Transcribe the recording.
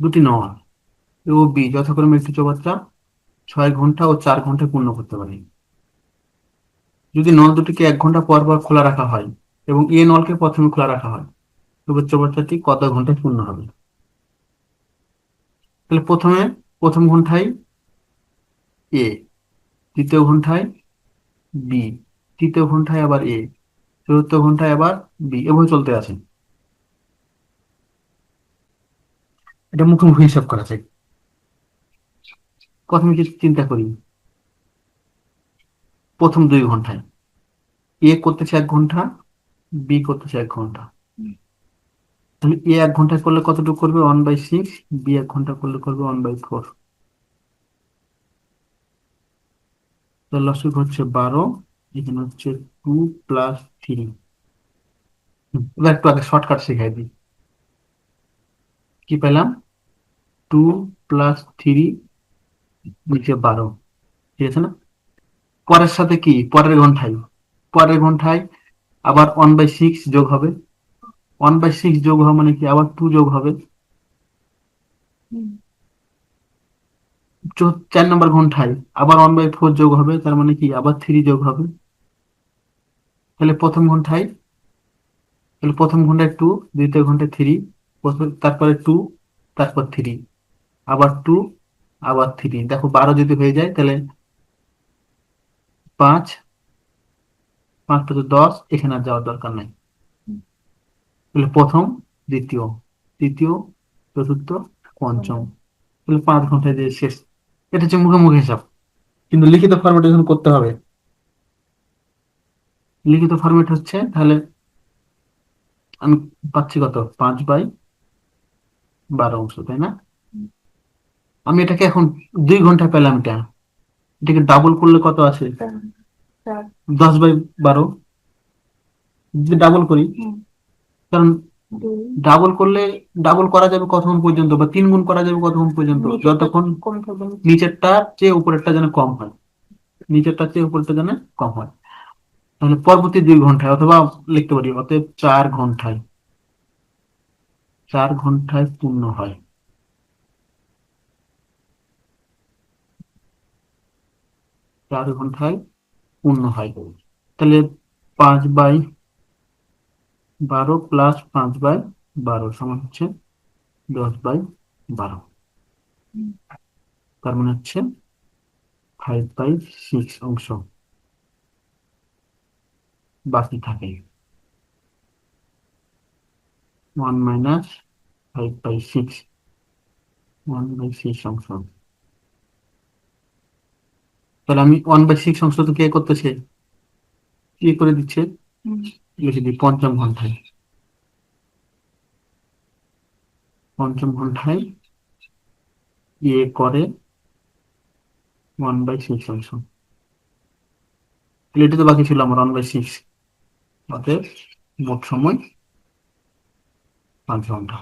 দুটি নয় এ ও বি যথাক্রমে একটি চৌবাচ্চা 6 ঘন্টা ও 4 ঘন্টায় পূর্ণ করতে পারে। যদি নল দুটিকে 1 ঘন্টা পর পর খোলা রাখা হয় এবং এ নলকে প্রথমে খোলা রাখা হয়, তবে চৌবাচ্চাটি কত ঘন্টায় পূর্ণ হবে? তাহলে প্রথম ঘন্টায় এ, দ্বিতীয় ঘন্টায় বি, তৃতীয় ঘন্টায় আবার এ, চতুর্থ ঘন্টায় আবার বি, এভাবে চলতে আছে। এটা মুখোমুখি হিসাব করা যায়। প্রথমে কি চিন্তা করি, প্রথম 2 ঘন্টায় এ করতেছে 1 ঘন্টা, বি করতেছে 1 ঘন্টা। তাহলে এ 1 ঘন্টা করলে কতটুকু করবে? 1/6। বি 1 ঘন্টা করলে করবে 1/4। তো লসিক হচ্ছে 12, এখানে হচ্ছে 2 + 3। এবার একটু আগে শর্টকাট শিখাই দিই। কি পেলাম? 2 + 3 নিচে 12, ঠিক আছে না? পরের সাথে কি, পরের ঘন্টায় আবার 1/6 যোগ হবে। 1/6 যোগ হওয়া মানে কি, আবার 2 যোগ হবে। 4 নম্বর ঘন্টায় আবার 1/4 যোগ হবে, তার মানে কি আবার 3 যোগ হবে। তাহলে প্রথম ঘন্টায় 2, দ্বিতীয় ঘন্টায় 3, তারপরে 2, তারপর 3, আবার 2, আবার 3। দেখো 12 যদি হয়ে যায় তাহলে 5, 5 × 5 = 10, এখানে আর যাওয়ার দরকার নাই। তাহলে প্রথম, দ্বিতীয়, তৃতীয়, চতুর্থ, পঞ্চম, তাহলে 5 ঘন্টায় দিয়ে শেষ। এটা হচ্ছে মুখোমুখি হিসাব, কিন্তু লিখিত ফরম্যাটে যখন করতে হবে, লিখিত ফরম্যাট হচ্ছে তাহলে আমি পাচ্ছি কত, 5/12 অংশ, তাই না? আমি এটাকে এখন 2 ঘন্টা পেলাম। এটাকে ডাবল করলে কত আসে? 10/12। যদি ডাবল করি, কারণ ডাবল করলে, ডাবল করা যাবে কতক্ষণ পর্যন্ত, বা 3 গুণ করা যাবে কতক্ষণ পর্যন্ত, যতক্ষণ নিচেরটার চেয়ে উপরেরটা যেন কম হয়, নিচেরটার চেয়ে উপরেরটা যেন কম হয়। তাহলে পরবর্তী 2 ঘন্টায়, অথবা লিখতে পারি অতএব 4 ঘন্টায়, 4 ঘন্টায় পূর্ণ হয়। 4 ঘন্টায় পূর্ণ হয়। তাহলে 5/12 প্লাস 5/12 সমান হচ্ছে 10/12। তার মানে হচ্ছে 5/6 অংশ বাকি থাকে। 1 - 5/6, 1/6 অংশ। তাহলে আমি 1/6 অংশ তো কে করতেছে, কি করে দিচ্ছে, লিখে দিই পঞ্চম ঘন্টায়। পঞ্চম ঘন্টায় করে 1/6 অংশ। তাহলে এটা তো বাকি ছিল আমার 1/6, অতএব মোট সময় 5 ঘন্টা।